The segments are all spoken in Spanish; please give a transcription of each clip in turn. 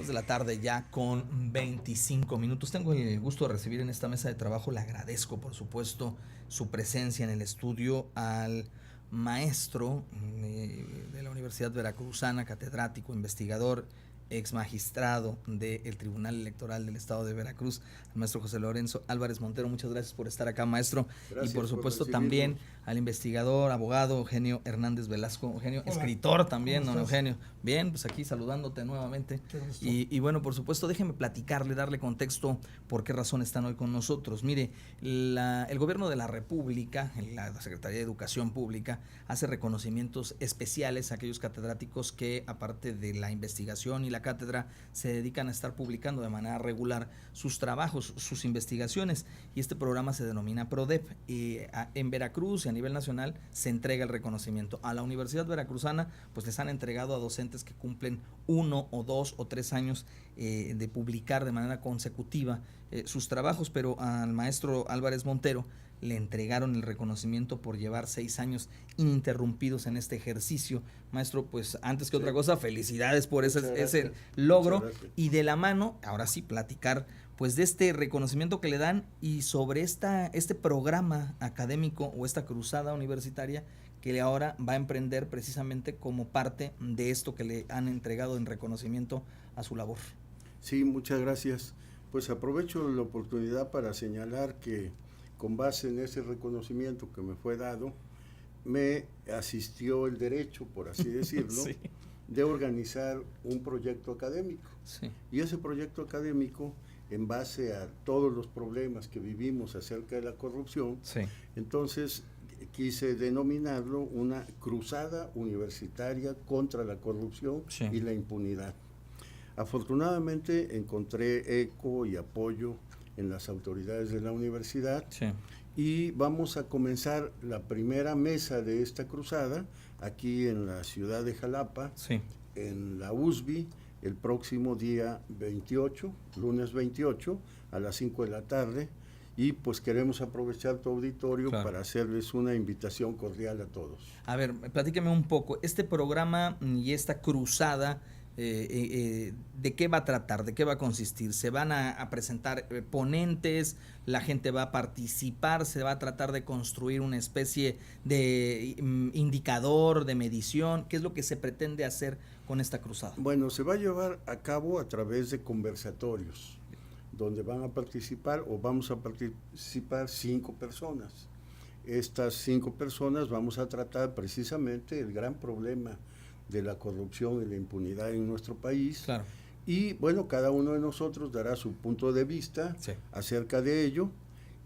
2 de la tarde ya con 25 minutos. Tengo el gusto de recibir en esta mesa de trabajo, le agradezco por supuesto su presencia en el estudio al maestro de la Universidad Veracruzana, catedrático, investigador, ex magistrado del Tribunal Electoral del Estado de Veracruz, el maestro José Lorenzo Álvarez Montero. Muchas gracias por estar acá, maestro. Gracias. Y por supuesto también al investigador, abogado Eugenio Hernández Velasco. Eugenio, hola. Escritor también, don Eugenio. Bien, pues aquí saludándote nuevamente. Y bueno, por supuesto, déjeme platicarle, darle contexto por qué razón están hoy con nosotros. Mire, el gobierno de la República, la Secretaría de Educación Pública, hace reconocimientos especiales a aquellos catedráticos que, aparte de la investigación y la cátedra, se dedican a estar publicando de manera regular sus trabajos, sus investigaciones, y este programa se denomina PRODEP. En Veracruz y a nivel nacional se entrega el reconocimiento. A la Universidad Veracruzana pues les han entregado a docentes que cumplen 1 o 2 o 3 años de publicar de manera consecutiva sus trabajos, pero al maestro Álvarez Montero le entregaron el reconocimiento por llevar 6 años ininterrumpidos en este ejercicio. Maestro, pues antes que otra cosa, felicidades por ese logro, y de la mano, ahora sí, platicar pues de este reconocimiento que le dan y sobre este programa académico o esta cruzada universitaria que ahora va a emprender precisamente como parte de esto que le han entregado en reconocimiento a su labor. Sí, muchas gracias. Pues aprovecho la oportunidad para señalar que con base en ese reconocimiento que me fue dado, me asistió el derecho, por así decirlo, sí, de organizar un proyecto académico. Sí. Y ese proyecto académico, en base a todos los problemas que vivimos acerca de la corrupción, sí, entonces quise denominarlo una cruzada universitaria contra la corrupción, sí, y la impunidad. Afortunadamente encontré eco y apoyo en las autoridades de la universidad, sí, y vamos a comenzar la primera mesa de esta cruzada aquí en la ciudad de Jalapa, sí, en la USB, el próximo día 28, lunes 28, a las 5 de la tarde, y pues queremos aprovechar tu auditorio, claro, para hacerles una invitación cordial a todos. A ver, platíqueme un poco, este programa y esta cruzada, ¿de qué va a tratar? ¿De qué va a consistir? ¿Se van a presentar ponentes? ¿La gente va a participar? ¿Se va a tratar de construir una especie de indicador, de medición? ¿Qué es lo que se pretende hacer con esta cruzada? Bueno, se va a llevar a cabo a través de conversatorios, donde van a participar o vamos a participar 5 personas. Estas 5 personas vamos a tratar precisamente el gran problema de la corrupción y la impunidad en nuestro país. Claro. Y bueno, cada uno de nosotros dará su punto de vista, sí, acerca de ello,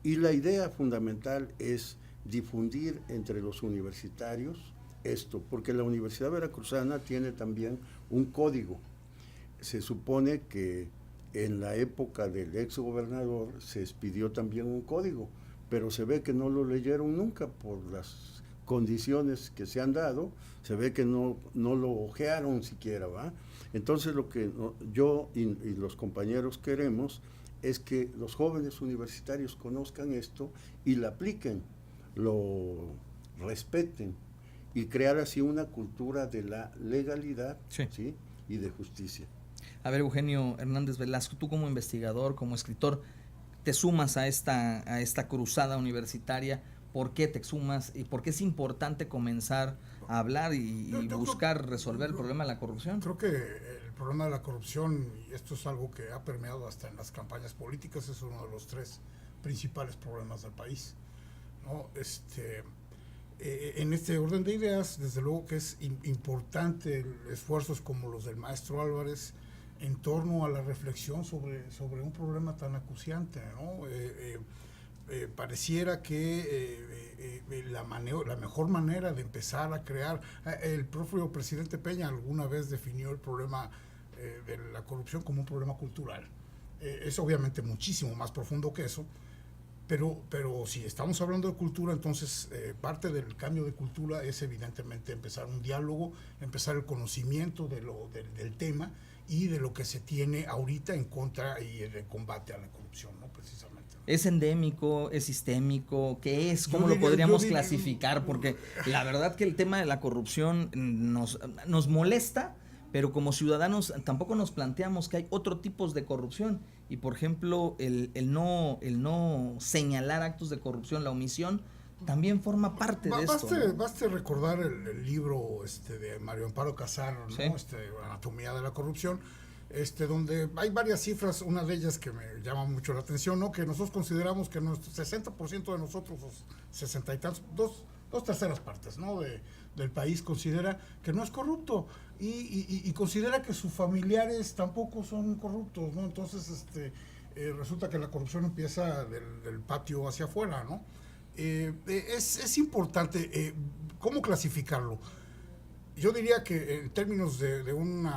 y la idea fundamental es difundir entre los universitarios esto, porque la Universidad Veracruzana tiene también un código. Se supone que en la época del ex gobernador se expidió también un código, pero se ve que no lo leyeron nunca por las condiciones que se han dado, se ve que no lo ojearon siquiera, ¿va? Entonces lo que yo y los compañeros queremos es que los jóvenes universitarios conozcan esto y lo apliquen, lo respeten y crear así una cultura de la legalidad, sí, ¿sí?, y de justicia. A ver, Eugenio Hernández Velasco, tú como investigador, como escritor, te sumas a esta cruzada universitaria. ¿Por qué te sumas y por qué es importante comenzar a hablar y buscar resolver el problema de la corrupción? Creo que el problema de la corrupción, y esto es algo que ha permeado hasta en las campañas políticas, es uno de los 3 principales problemas del país, ¿no? En este orden de ideas, desde luego que es importante esfuerzos como los del maestro Álvarez en torno a la reflexión sobre un problema tan acuciante, ¿no? Pareciera que la mejor manera de empezar a crear, el propio presidente Peña alguna vez definió el problema de la corrupción como un problema cultural. Es obviamente muchísimo más profundo que eso, pero si estamos hablando de cultura, entonces parte del cambio de cultura es evidentemente empezar un diálogo, empezar el conocimiento del tema y de lo que se tiene ahorita en contra y el combate a la corrupción, ¿no? Precisamente. ¿Es endémico? ¿Es sistémico? ¿Qué es? ¿Cómo lo podríamos clasificar? Porque la verdad que el tema de la corrupción nos molesta, pero como ciudadanos tampoco nos planteamos que hay otros tipos de corrupción y, por ejemplo, el no señalar actos de corrupción, la omisión, también forma parte de esto. Baste recordar el libro de Mario Amparo Casar, ¿no? Sí. Anatomía de la corrupción, donde hay varias cifras, una de ellas que me llama mucho la atención, ¿no? Que nosotros consideramos que nuestro 60% de nosotros, los 60 y tantos, dos terceras partes, ¿no? del país considera que no es corrupto y considera que sus familiares tampoco son corruptos, ¿no? Entonces, resulta que la corrupción empieza del patio hacia afuera, ¿no? Es importante, ¿cómo clasificarlo? Yo diría que en términos de un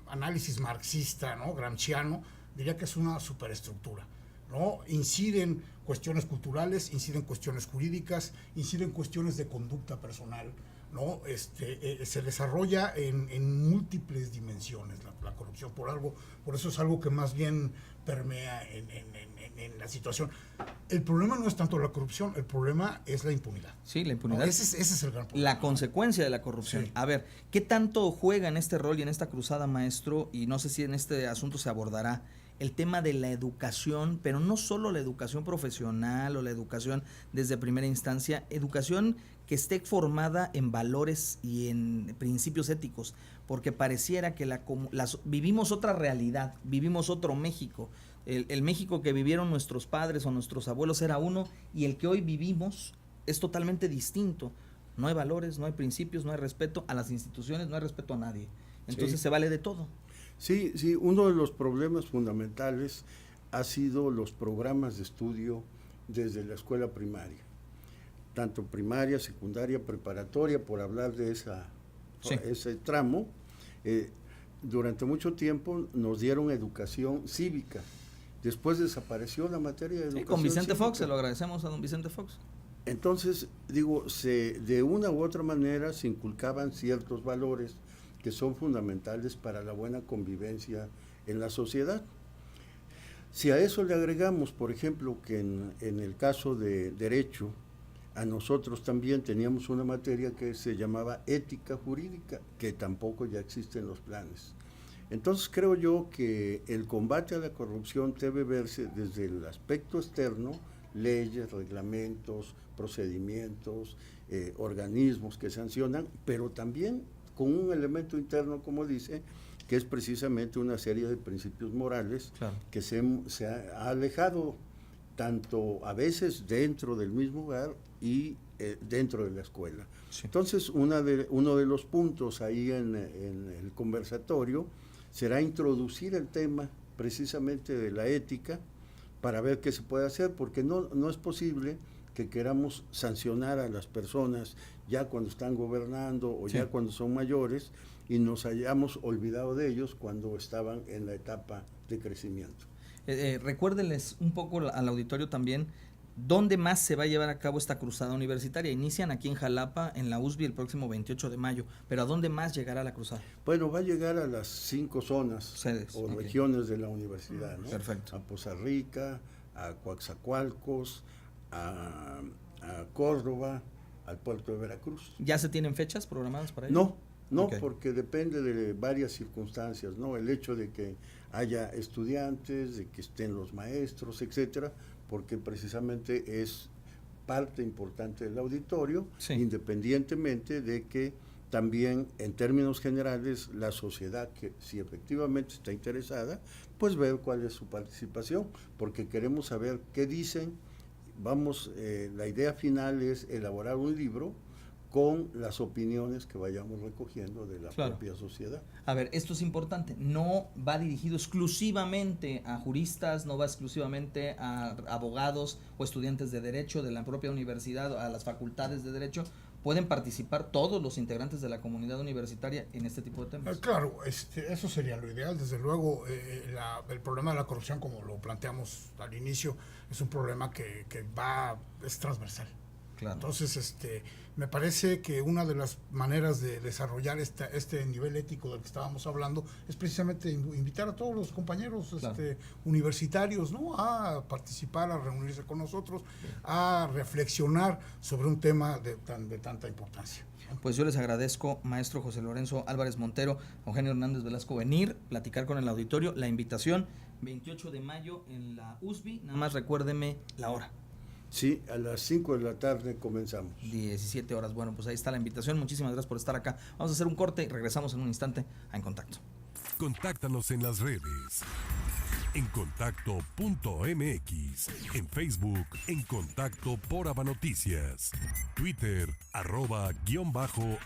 análisis marxista, ¿no? Gramsciano, diría que es una superestructura, ¿no? Inciden cuestiones culturales, inciden cuestiones jurídicas, inciden cuestiones de conducta personal, ¿no? Se desarrolla en múltiples dimensiones la corrupción, por eso es algo que más bien permea en la situación. El problema no es tanto la corrupción, el problema es la impunidad. Sí, la impunidad. No, ese es el gran problema. La consecuencia de la corrupción. Sí. A ver, ¿qué tanto juega en este rol y en esta cruzada, maestro? Y no sé si en este asunto se abordará el tema de la educación, pero no solo la educación profesional o la educación desde primera instancia, educación que esté formada en valores y en principios éticos, porque pareciera que vivimos otra realidad, vivimos otro México. El México que vivieron nuestros padres o nuestros abuelos era uno y el que hoy vivimos es totalmente distinto. No hay valores, no hay principios, no hay respeto a las instituciones, no hay respeto a nadie. Entonces se vale de todo. Sí, uno de los problemas fundamentales ha sido los programas de estudio desde la escuela primaria, tanto primaria, secundaria, preparatoria, por hablar de ese tramo. Durante mucho tiempo nos dieron educación cívica, después desapareció la materia de educación con Vicente cívica. Fox, se lo agradecemos a don Vicente Fox. Entonces, digo, de una u otra manera se inculcaban ciertos valores que son fundamentales para la buena convivencia en la sociedad. Si a eso le agregamos, por ejemplo, que en el caso de Derecho, a nosotros también teníamos una materia que se llamaba ética jurídica, que tampoco ya existe en los planes. Entonces creo yo que el combate a la corrupción debe verse desde el aspecto externo, leyes, reglamentos, procedimientos, organismos que sancionan, pero también con un elemento interno, como dice, que es precisamente una serie de principios morales. Claro. Que se ha alejado tanto a veces dentro del mismo hogar y dentro de la escuela. Sí. Entonces, uno de los puntos ahí en el conversatorio será introducir el tema precisamente de la ética para ver qué se puede hacer, porque no es posible que queramos sancionar a las personas ya cuando están gobernando o ya cuando son mayores y nos hayamos olvidado de ellos cuando estaban en la etapa de crecimiento. Recuérdenles un poco al auditorio también dónde más se va a llevar a cabo esta cruzada universitaria. Inician aquí en Jalapa, en la USB, el próximo 28 de mayo, pero ¿a dónde más llegará la cruzada? Bueno, va a llegar a las 5 zonas o regiones de la universidad, ¿no? Perfecto. A Poza Rica, a Coatzacoalcos, a Córdoba, al puerto de Veracruz. ¿Ya se tienen fechas programadas para ello? No, porque depende de varias circunstancias, ¿no? El hecho de que haya estudiantes, de que estén los maestros, etcétera, porque precisamente es parte importante del auditorio, independientemente de que también en términos generales la sociedad, que si efectivamente está interesada, pues ver cuál es su participación, porque queremos saber qué dicen. La idea final es elaborar un libro con las opiniones que vayamos recogiendo de la propia sociedad. A ver, esto es importante, no va dirigido exclusivamente a juristas, no va exclusivamente a abogados o estudiantes de derecho de la propia universidad, a las facultades de derecho. ¿Pueden participar todos los integrantes de la comunidad universitaria en este tipo de temas? Claro, eso sería lo ideal. Desde luego, el problema de la corrupción, como lo planteamos al inicio, es un problema que es transversal. Claro. Entonces, me parece que una de las maneras de desarrollar este nivel ético del que estábamos hablando es precisamente invitar a todos los compañeros Claro. universitarios, ¿no?, a participar, a reunirse con nosotros, a reflexionar sobre un tema de tanta importancia. Pues yo les agradezco, maestro José Lorenzo Álvarez Montero, Eugenio Hernández Velasco, venir, platicar con el auditorio, la invitación, 28 de mayo en la USB, nada más recuérdeme la hora. Sí, a las 5 de la tarde comenzamos. 17 horas. Bueno, pues ahí está la invitación. Muchísimas gracias por estar acá. Vamos a hacer un corte y regresamos en un instante a En Contacto. Contáctanos en las redes. encontacto.mx, en Facebook, En Contacto por Aba Noticias, Twitter, @_,